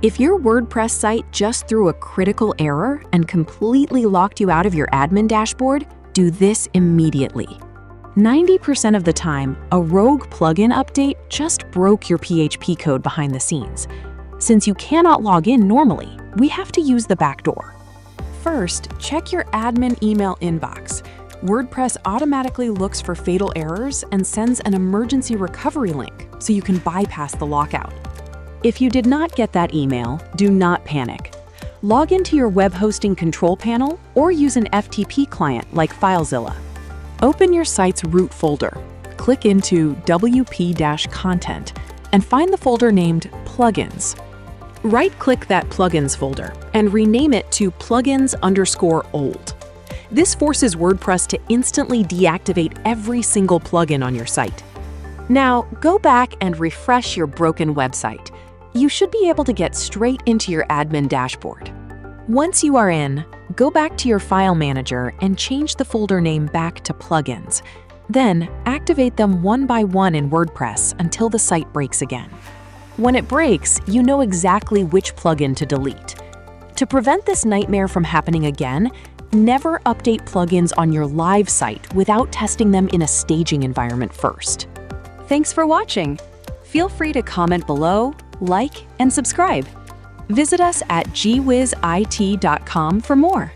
If your WordPress site just threw a critical error and completely locked you out of your admin dashboard, do this immediately. 90% of the time, a rogue plugin update just broke your PHP code behind the scenes. Since you cannot log in normally, we have to use the back door. First, check your admin email inbox. WordPress automatically looks for fatal errors and sends an emergency recovery link so you can bypass the lockout. If you did not get that email, do not panic. Log into your web hosting control panel or use an FTP client like FileZilla. Open your site's root folder, click into WP-content, and find the folder named Plugins. Right-click that Plugins folder and rename it to Plugins_old. This forces WordPress to instantly deactivate every single plugin on your site. Now, go back and refresh your broken website. You should be able to get straight into your admin dashboard. Once you are in, go back to your file manager and change the folder name back to Plugins. Then, activate them one by one in WordPress until the site breaks again. When it breaks, you know exactly which plugin to delete. To prevent this nightmare from happening again, never update plugins on your live site without testing them in a staging environment first. Thanks for watching. Feel free to comment below, like, and subscribe. Visit us at gwizit.com for more.